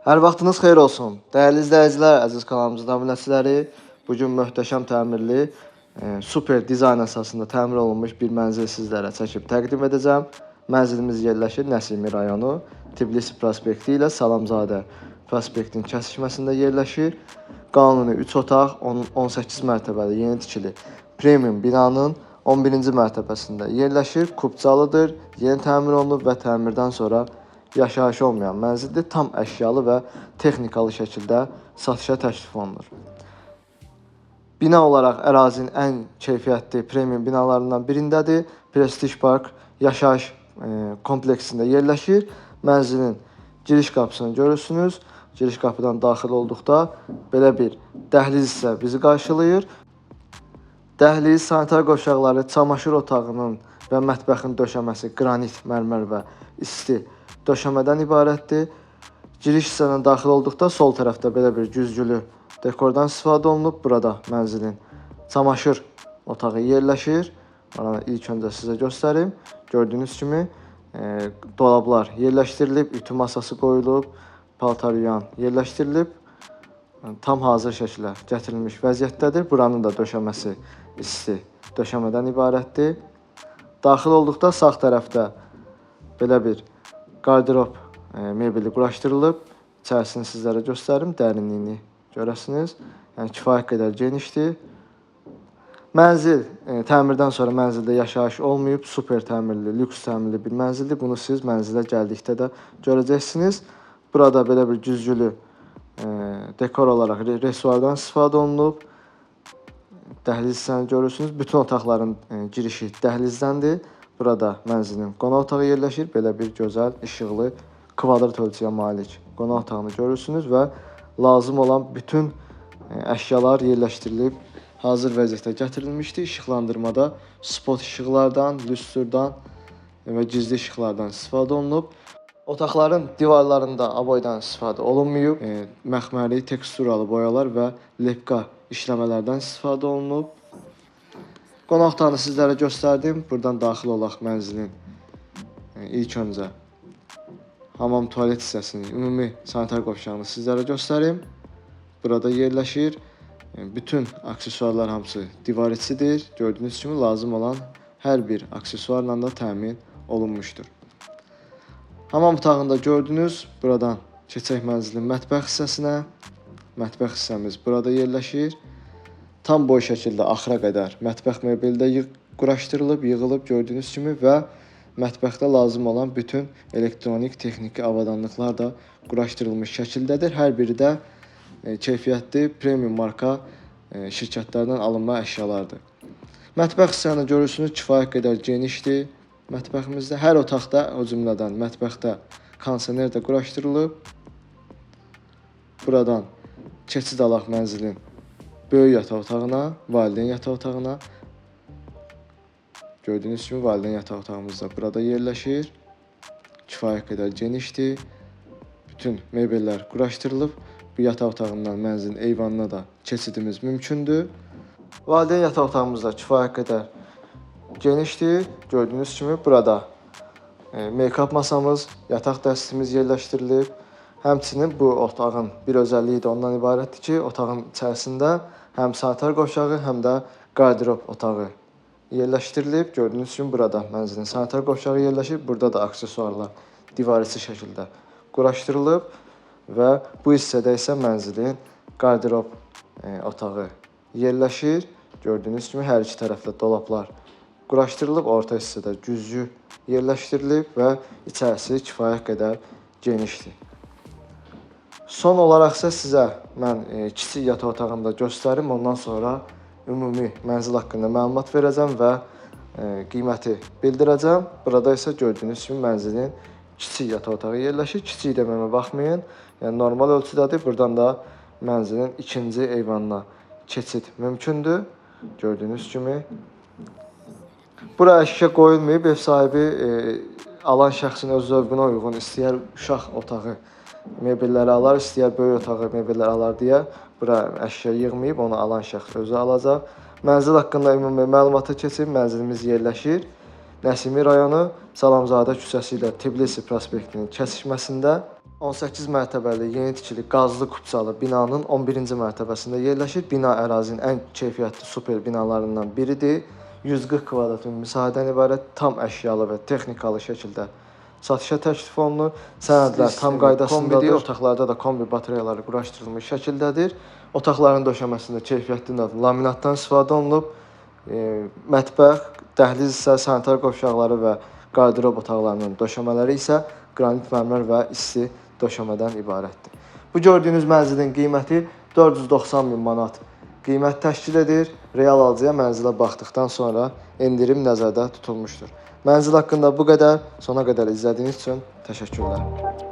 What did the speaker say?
Hər vaxtınız xeyir olsun. Dəyərli izləyicilər, əziz kanalımızın nümayəndələri, bu gün möhtəşəm təmirli, super dizayn əsasında təmir olunmuş bir mənzil sizlərə çəkib təqdim edəcəm. Mənzilimiz yerləşir Nəsimi rayonu, Tbilisi prospekti ilə Salamzadə prospektinin kəsişməsində yerləşir. Qanuni 3 otaq, 18 mərtəbəli yeni tikili premium binanın 11-ci mərtəbəsində yerləşir. Kubcalıdır, yeni təmir olunub və təmirdən sonra yaşayış olmayan mənzildir. Tam əşyalı və texnikalı şəkildə satışa təklif olunur. Bina olaraq ərazinin ən keyfiyyətli premium binalarından birindədir. Prestige Park yaşayış kompleksində yerləşir. Mənzilin giriş qapısını görürsünüz. Giriş qapıdan daxil olduqda belə bir dəhliz isə bizi qarşılayır. Dəhliz, sanitar qovşaqları, çamaşır otağının və mətbəxin döşəməsi qranit, mərmər və isti döşəmədən ibarətdir. Giriş hissəsinə daxil olduqda sol tərəfdə belə bir güzgülü dekordan istifadə olunub. Burada mənzilin çamaşır otağı yerləşir. Onu ilk öncə sizə göstərim. Gördüyünüz kimi dolablar yerləşdirilib, ütü masası qoyulub, paltar yuyan yerləşdirilib. Tam hazır şəkildə gətirilmiş vəziyyətdədir. Buranın da döşəməsi isti döşəmədən ibarətdir. Daxil olduqda sağ tərəfdə belə bir qardirob mebeli quraşdırılıb. İçərisini sizlərə göstərim, dərinliyini görəsiniz. Yəni kifayət qədər genişdir. Mənzil təmirdən sonra mənzildə yaşayış olmayıb, super təmirli, lüks təmirli bir mənzildir. Bunu siz mənzilə gəldikdə də görəcəksiniz. Burada belə bir güzgülü dekor olaraq resuardan istifadə olunub. Dəhliz hissəsini görürsünüz. Bütün otaqların girişi dəhlizdəndir. Burada mənzilin qonaq otağı yerləşir. Belə bir gözəl, işıqlı, kvadrat ölçüyə malik qonaq otağını görürsünüz və lazım olan bütün əşyalar yerləşdirilib, hazır vəziyyətdə gətirilmişdir. İşıqlandırmada spot işıqlardan, lüstrdan və gizli işıqlardan istifadə olunub. Otaqların divarlarında aboydan istifadə olunmayıb. Məxməri, teksturalı boyalar və lepka işləmələrdən istifadə olunub. Qonaq otağını sizlərə göstərdim. Buradan daxil olaq mənzilin ilk öncə hamam tualet hissəsini, ümumi sanitar qovşağını sizlərə göstərim. Burada yerləşir. Bütün aksesuarlar hamısı divar içidir. Gördüyünüz kimi lazım olan hər bir aksesuarla da təmin olunmuşdur. Hamam otağında gördünüz. Buradan keçək mənzilin mətbəx hissəsinə. Mətbəx hissəmiz burada yerləşir. Tam boy şəkildə axıra qədər mətbəx mebeli də quraşdırılıb, yığılıb gördüyünüz kimi və mətbəxdə lazım olan bütün elektronik, texniki avadanlıqlar da quraşdırılmış şəkildədir. Hər biri də keyfiyyətli, premium marka şirkətlərdən alınma əşyalardır. Mətbəx hissəsini görürsünüz, kifayət qədər genişdir. Mətbəximizdə hər otaqda, o cümlədən mətbəxdə kondisioner də quraşdırılıb. Buradan keçid alaq mənzilin böyük yataq otağına, valideyn yataq otağına. Gördüyünüz kimi valideyn yataq otağımız da burada yerləşir. Kifayət qədər genişdir. Bütün mebellər quraşdırılıb. Bu yataq otağından mənzilin eyvanına da keçidimiz mümkündür. Valideyn yataq otağımız da kifayət qədər genişdir. Gördüyünüz kimi burada make-up masamız, yataq dəstimiz yerləşdirilib. Həmçinin bu otağın bir özəlliyi də ondan ibarətdir ki, otağın içərisində həm sanitar qovşağı, həm də qardirob otağı yerləşdirilib. Gördüyünüz kimi burada mənzilin sanitar qovşağı yerləşib. Burada da aksesuarlar divar içi şəkildə quraşdırılıb və bu hissədə isə mənzilin qardirob otağı yerləşir. Gördüyünüz kimi hər iki tərəfdə dolablar quraşdırılıb, orta hissədə güzgü yerləşdirilib və içərisi kifayət qədər genişdir. Son olaraq isə sizə mən kiçik yataq otağını da göstərim. Ondan sonra ümumi mənzil haqqında məlumat verəcəm və qiyməti bildirəcəm. Burada isə gördüyünüz kimi mənzilin kiçik yataq otağı yerləşir. Kiçik deməyimə baxmayın. Yəni normal ölçüdədir. Buradan da mənzilin ikinci eyvanına keçid mümkündür. Gördüyünüz kimi. Bura əşya qoyulmayıb. Ev sahibi alan şəxsin öz zövqünə uyğun istəyər uşaq otağı mebelləri alar, istəyər böyük otağı mebelləri alar deyə bura əşya yığmayıb, onu alan şəxs özü alacaq. Mənzil haqqında ümumi məlumata keçib. Mənzilimiz yerləşir Nəsimi rayonu Salamzadə küçəsi ilə Tbilisi prospektinin kəsişməsində. 18 mərtəbəli yeni tikili qazlı kupçalı binanın 11-ci mərtəbəsində yerləşir. Bina ərazinin ən keyfiyyətli super binalarından biridir. 140 kvadrat müsahibədən ibarət tam əşyalı və texnikalı şəkildə satışa təklif olunur. Sənədlər tam qaydasındadır. Otaqlarda da kombi batareyaları quraşdırılmış şəkildədir. Otaqların döşəməsində keyfiyyətli laminatdan istifadə olunub. Mətbəx, dəhliz isə sanitar qovşaqları və qardırob otaqlarının döşəmələri isə qranit mərmər və isti döşəmədən ibarətdir. Bu gördüyünüz mənzilin qiyməti 490 min manat qiymət təşkil edir. Real alıcıya mənzilə baxdıqdan sonra endirim nəzərdə tutulmuşdur. Mənzil haqqında bu qədər. Sona qədər izlədiyiniz üçün təşəkkürlər.